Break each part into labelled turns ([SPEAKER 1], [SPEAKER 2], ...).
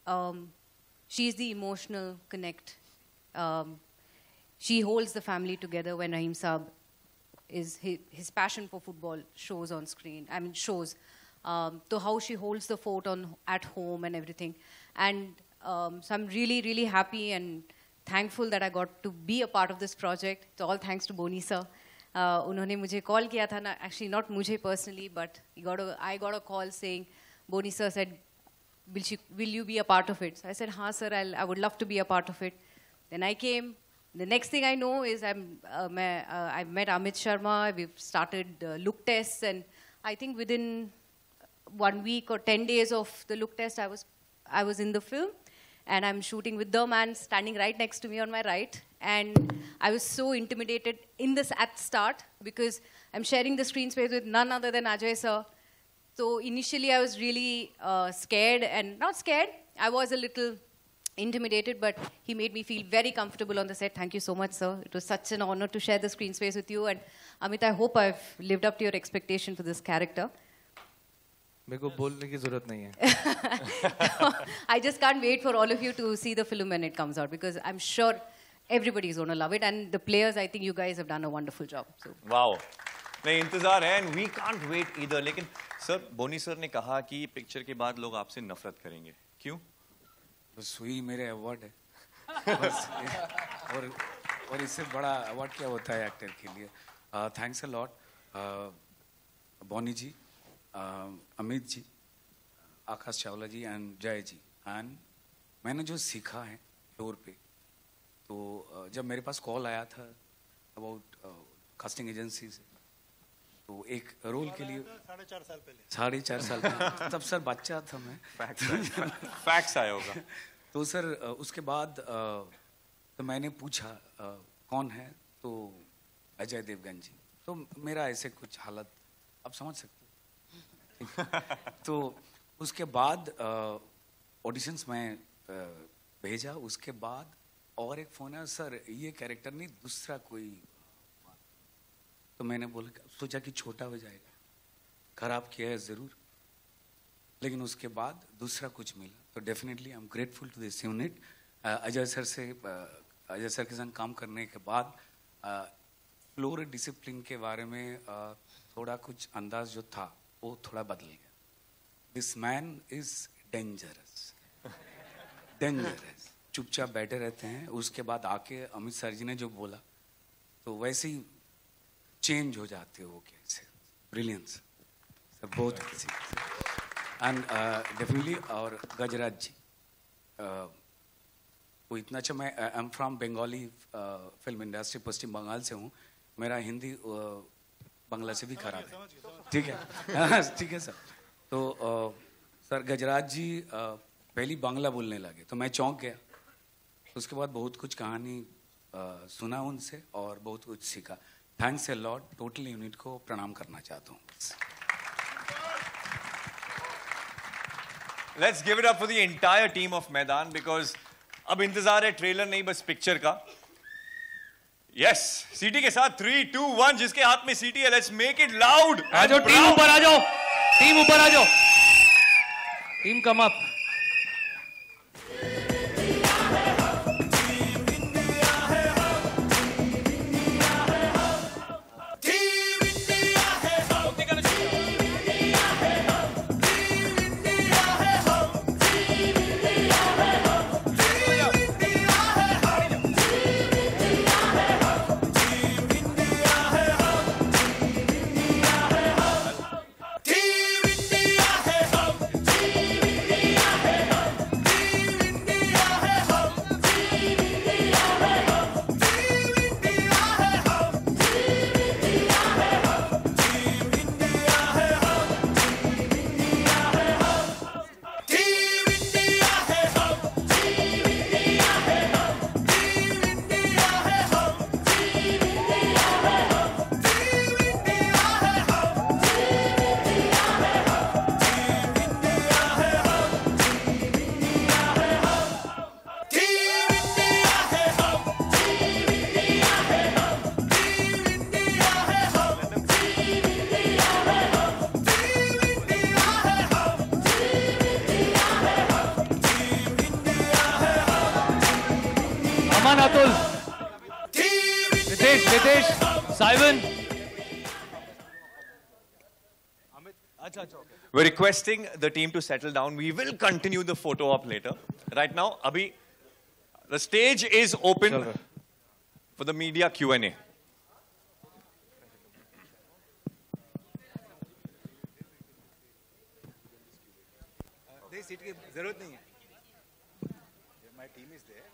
[SPEAKER 1] Um, she's the emotional connect. She holds the family together when Rahim Saab is his passion for football shows on screen. I mean, shows. So how she holds the fort at home and everything. And so I'm really, really happy and thankful that I got to be a part of this project. It's all thanks to Boni sir. उन्होंने मुझे call किया था ना, actually not मुझे personally, but I got a call saying, Boni sir said, will you be a part of it? So I said, हाँ sir, I would love to be a part of it. Then I came. The next thing I know is I've met Amit Sharma. We've started look tests, and I think within 1 week or 10 days of the look test, I was in the film, and I'm shooting with the man standing right next to me on my right. And I was so intimidated at start because I'm sharing the screen space with none other than Ajay sir. So initially I was really scared, and not scared, I was a little intimidated, but he made me feel very comfortable on the set. Thank you so much, sir. It was such an honor to share the screen space with you. And Amit, I hope I've lived up to your expectation for this character.
[SPEAKER 2] मेरे को बोलने की ज़रूरत नहीं है.
[SPEAKER 1] I just can't wait for all of you to see the film when it comes out, because I'm sure everybody is going to love it. And the players, I think you guys have done a wonderful job. So.
[SPEAKER 3] Wow. नहीं, इंतजार है, and we can't wait either. लेकिन sir, बोनी sir ने कहा कि picture के बाद लोग आपसे नफरत करेंगे. क्यों?
[SPEAKER 4] बस वही मेरे अवार्ड है. बस और इससे बड़ा अवार्ड क्या होता है एक्टर के लिए. Thanks a lot Boney ji, Amit ji, Akash Chawla ji and Jay ji. And मैंने जो सीखा है फ्लोर पे, तो जब मेरे पास कॉल आया था अबाउट कास्टिंग एजेंसी से, तो एक रोल के लिए 4.5 साल पहले तब सर बच्चा था मैं.
[SPEAKER 3] फैक्ट्स आया होगा.
[SPEAKER 4] तो सर उसके बाद तो मैंने पूछा कौन है, तो अजय देवगन जी. तो मेरा ऐसे कुछ हालत आप समझ सकते हो. तो उसके बाद ऑडिशंस में भेजा. उसके बाद और एक फ़ोन है, सर ये कैरेक्टर नहीं दूसरा कोई. तो मैंने सोचा कि छोटा हो जाएगा, खराब किया है ज़रूर, लेकिन उसके बाद दूसरा कुछ मिला. तो definitely I am grateful to this unit. Ajay sir के साथ काम करने के बाद फ्लोर डिसिप्लिन के बारे में थोड़ा कुछ अंदाज जो था वो थोड़ा बदल गया. This man is dangerous. चुपचाप बैठे रहते हैं. उसके बाद आके अमित सर जी ने जो बोला, तो वैसे ही चेंज हो जाते हो. कैसे ब्रिलियंस सर, बहुत अच्छी. And definitely. और गजराज जी वो इतना अच्छा. मैं I am from Bengali film industry, Paschim Bengal से हूँ. मेरा हिंदी बांग्ला से भी खराब है. ठीक है. ठीक है सर. तो सर गजराज जी पहली बांग्ला बोलने लगे तो मैं चौंक गया. उसके बाद बहुत कुछ कहानी सुना उनसे और बहुत कुछ सीखा. Thanks a lot. Total unit को प्रणाम करना चाहता हूँ.
[SPEAKER 3] Let's give it up for the entire team of मैदान, because अब इंतजार है ट्रेलर नहीं, बस पिक्चर का. Yes, सीटी के साथ 3, 2, 1. जिसके हाथ में सीटी है, let's make it loud.
[SPEAKER 2] आ जाओ टीम, ऊपर आ जाओ. टीम ऊपर आ जाओ. Team come up. Aman, Atul, Nitesh, Simon.
[SPEAKER 3] We're requesting the team to settle down. We will continue the photo op later. Right now, Abhi, the stage is open for the media Q&A.
[SPEAKER 5] Seat की जरूरत नहीं है. My team is there.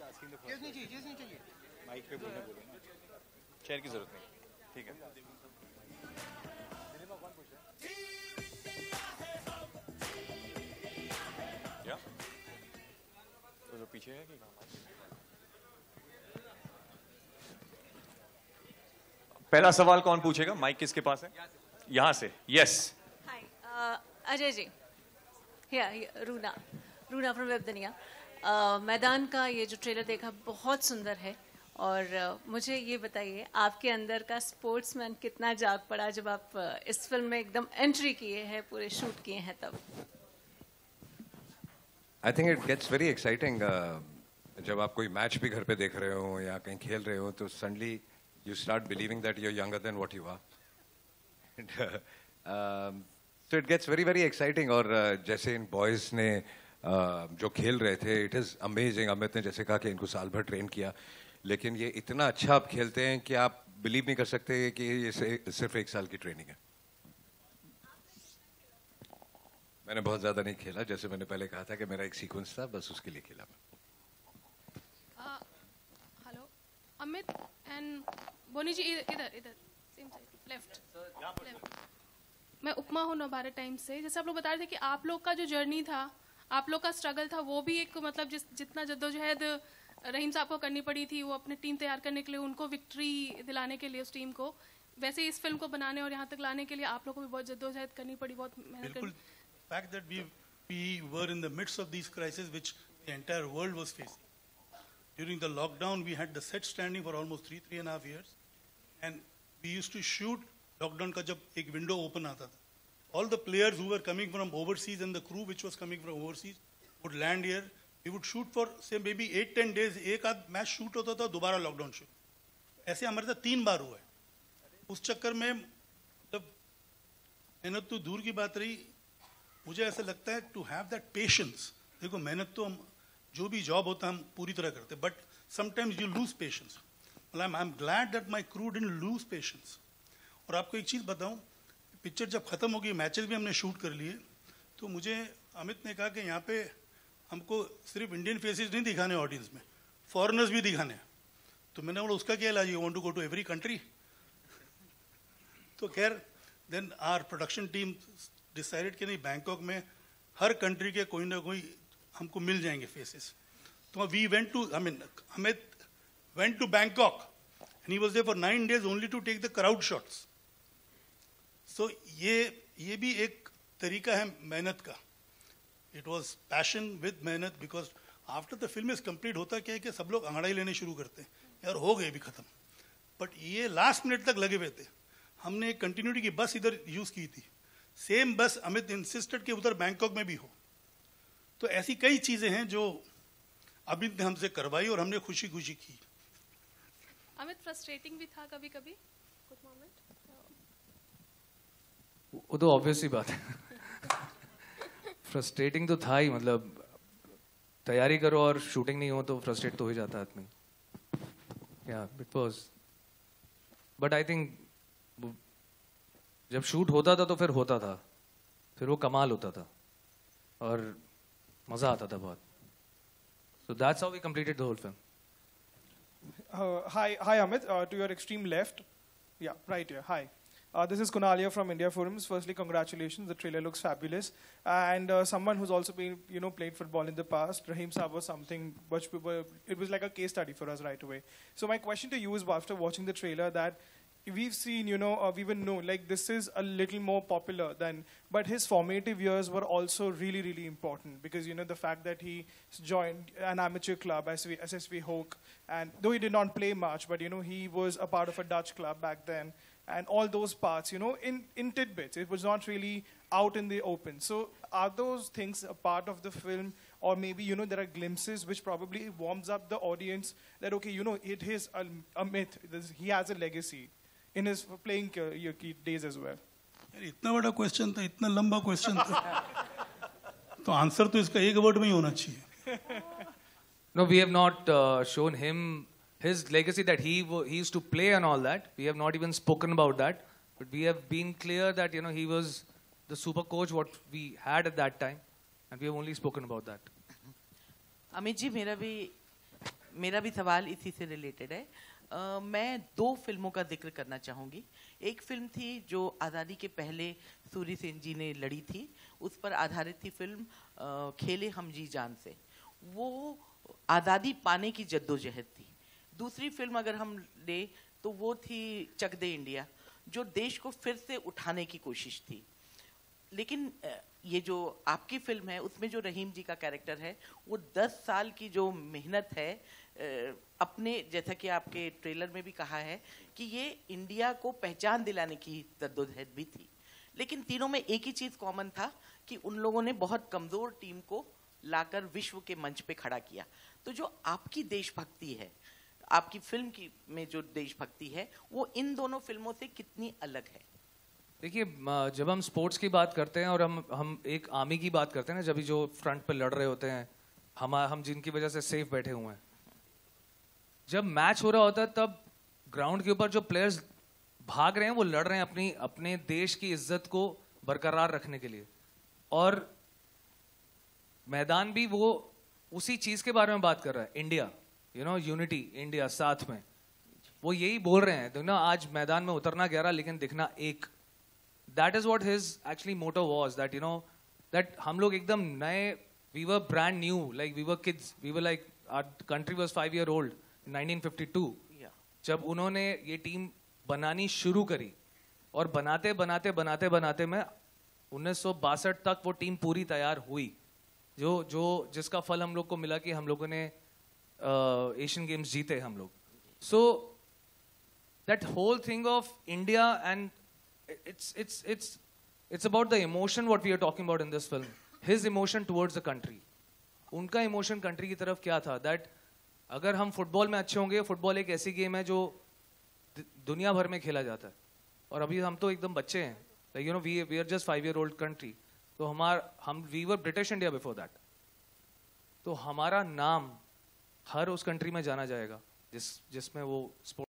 [SPEAKER 5] Asking the first. नहीं चाहिए. Mic पे बोलने बोलो ना.
[SPEAKER 3] चेयर की जरूरत नहीं. ठीक है. क्या? तो जो पीछे है कि पहला सवाल कौन पूछेगा? माइक किसके पास है? यहाँ से. Yes.
[SPEAKER 6] Hi, Ajay ji. Runa from Webdunia. मैदान का ये जो ट्रेलर देखा बहुत सुंदर है और मुझे ये बताइए आपके अंदर का स्पोर्ट्समैन कितना जाग पड़ा जब आप इस फिल्म में एकदम एंट्री किए हैं, पूरे शूट किए हैं तब.
[SPEAKER 7] I think it gets very exciting जब आप कोई मैच भी घर पे देख रहे हो या कहीं खेल रहे हो तो suddenly you start believing that you are younger than what you are. So it gets very, very exciting. और जैसे इन बॉयज़ ने जो खेल रहे थे, इट इज़ अमेजिंग. अमित ने जैसे कहा कि इनको साल भर ट्रेन किया, लेकिन ये इतना अच्छा आप खेलते हैं कि आप बिलीव नहीं कर सकते कि ये सिर्फ 1 साल की ट्रेनिंग है. मैंने बहुत ज़्यादा नहीं खेला, जैसे मैंने पहले कहा था कि मेरा एक सीक्वेंस था, बस उसके लिए खेला मैं.
[SPEAKER 8] हेलो अमित एंड बोनी जी, इधर सेम साइड लेफ्ट. मैं उपमा हूँ नवभारत टाइम्स से. जैसे आप लोग बता रहे थे कि आप लोग का जो जर्नी था, आप लोग का स्ट्रगल था, वो भी एक मतलब जितना जद्दोजहद रहीम साहब को करनी पड़ी थी वो अपनी टीम तैयार करने के लिए, उनको विक्ट्री दिलाने के लिए उस टीम को, वैसे ही इस फिल्म को बनाने और यहाँ तक लाने के लिए आप लोगों को भी बहुत जद्दोजहद करनी पड़ी, बहुत मेहनत करनी.
[SPEAKER 9] fact that we were in the midst of these crises which the entire world was facing. During the lockdown, we had the set standing for almost 3.5 years, and we used to shoot. Lockdown का जब एक window open आता था, all the players who were coming from overseas and the crew which was coming from overseas would land here. We would shoot for say maybe 8-10 days. एक आध match shoot होता था, दोबारा लॉकडाउन शूट. ऐसे हमारे साथ 3 बार हुआ है. उस चक्कर में मतलब मेहनत तो दूर की बात रही. मुझे ऐसा लगता है टू हैव दैट पेशेंस. देखो मेहनत तो हम जो भी जॉब होता है हम पूरी तरह करते, but sometimes you lose patience. I am glad that my crew didn't loose patience. और आपको एक चीज़ बताऊं, पिक्चर जब ख़त्म हो गई, मैचेस भी हमने शूट कर लिए, तो मुझे अमित ने कहा कि यहाँ पे हमको सिर्फ इंडियन फेसेस नहीं दिखाने ऑडियंस में, फॉरेनर्स भी दिखाने हैं. तो मैंने बोला उसका क्या इलाज है, you want to go to every country. तो खैर then our production team decided कि नहीं, बैंकॉक में हर कंट्री के कोई ना कोई हमको मिल जाएंगे फेसेस. तो we went to Amit went to Bangkok and he was there for 9 days only to take the crowd shots. So ये भी एक तरीका है मेहनत का. इट वॉज पैशन विद मेहनत, because after the film is complete होता क्या है कि सब लोग अंगड़ाई लेने शुरू करते हैं, यार हो गए भी खत्म, बट ये लास्ट मिनट तक लगे हुए थे. हमने एक कंटिन्यूटी की बस इधर यूज की थी, सेम बस अमित इंसिस्टेड कि उधर बैंकॉक में भी हो. तो ऐसी कई चीजें हैं जो अमित ने हमसे करवाई और हमने खुशी खुशी की.
[SPEAKER 8] अमित फ्रस्ट्रेटिंग भी था कभी कभी कुछ मोमेंट?
[SPEAKER 2] वो तो ऑब्वियस ही बात है. फ्रस्ट्रेटिंग तो था ही, मतलब तैयारी करो और शूटिंग नहीं हो तो फ्रस्ट्रेट तो हो ही जाता है आदमी. या it was, but I think जब शूट होता था तो फिर होता था, फिर वो कमाल होता था और मजा आता था बहुत. So that's how we completed the whole film.
[SPEAKER 10] Hi Amit, to your extreme left. Yeah, right here. Hi. This is Kunalia from India Forums. Firstly, congratulations. The trailer looks fabulous. And someone who's also been, played football in the past, Raheem Saab was something it was like a case study for us right away. So my question to you is, after watching the trailer, that we've seen, we even know, like this is a little more popular than, but his formative years were also really, really important because, the fact that he joined an amateur club, SSV Hoek, and though he did not play much, but, he was a part of a Dutch club back then, and all those parts, in tidbits. It was not really out in the open. So are those things a part of the film, or maybe, there are glimpses which probably warms up the audience that, okay, it is a myth. He has a legacy in his playing days as well.
[SPEAKER 9] इतना बड़ा question था, इतना लंबा question था, तो answer तो इसका एक वर्ड में ही होना चाहिए.
[SPEAKER 2] No, we have not shown him his legacy that he used to play and all that. We have not even spoken about that. But we have been clear that, he was the super coach what we had at that time. And we have only spoken about that.
[SPEAKER 11] Amit ji, मेरा भी सवाल इसी से related है. मैं 2 फिल्मों का जिक्र करना चाहूँगी. एक फिल्म थी जो आज़ादी के पहले सूरी सेन जी ने लड़ी थी, उस पर आधारित थी फिल्म खेले हम जी जान से. वो आज़ादी पाने की जद्दोजहद थी. दूसरी फिल्म अगर हम ले तो वो थी चक दे इंडिया, जो देश को फिर से उठाने की कोशिश थी. लेकिन ये जो आपकी फिल्म है उसमें जो रहीम जी का कैरेक्टर है वो 10 साल की जो मेहनत है, अपने जैसा कि आपके ट्रेलर में भी कहा है कि ये इंडिया को पहचान दिलाने की जद्दोजहद भी थी. लेकिन तीनों में एक ही चीज़ कॉमन था कि उन लोगों ने बहुत कमज़ोर टीम को लाकर विश्व के मंच पे खड़ा किया. तो जो आपकी देशभक्ति है, आपकी फिल्म की में जो देशभक्ति है, वो इन दोनों फिल्मों से कितनी अलग है?
[SPEAKER 2] देखिए, जब हम स्पोर्ट्स की बात करते हैं और हम एक आर्मी की बात करते हैं ना, जब जो फ्रंट पे लड़ रहे होते हैं, हम जिनकी वजह से सेफ बैठे हुए हैं, जब मैच हो रहा होता है तब ग्राउंड के ऊपर जो प्लेयर्स भाग रहे हैं वो लड़ रहे हैं अपने देश की इज्जत को बरकरार रखने के लिए. और मैदान भी वो उसी चीज के बारे में बात कर रहा है. इंडिया, यूनिटी, इंडिया साथ में, वो यही बोल रहे हैं. तो आज मैदान में उतरना 11 लेकिन दिखना 1. That is what his actually motto was, that that हम लोग एकदम नए, we were brand new, like we were kids, we were like, our country was 5-year-old in 1952. जब उन्होंने ये टीम बनानी शुरू करी और बनाते में 1962 तक वो टीम पूरी तैयार हुई, जिसका फल हम लोग को मिला कि हम लोगों ने एशियन गेम्स जीते हम लोग. So that whole thing of India, and it's about the emotion what we are talking about in this film. His emotion towards the country. उनका emotion country की तरफ क्या था? That अगर हम फुटबॉल में अच्छे होंगे, फुटबॉल एक ऐसी गेम है जो दुनिया भर में खेला जाता है, और अभी हम तो एकदम बच्चे हैं. Like, we are just 5-year-old country. तो we were British India before that. तो हमारा नाम हर उस कंट्री में जाना जाएगा जिसमें वो स्पोर्ट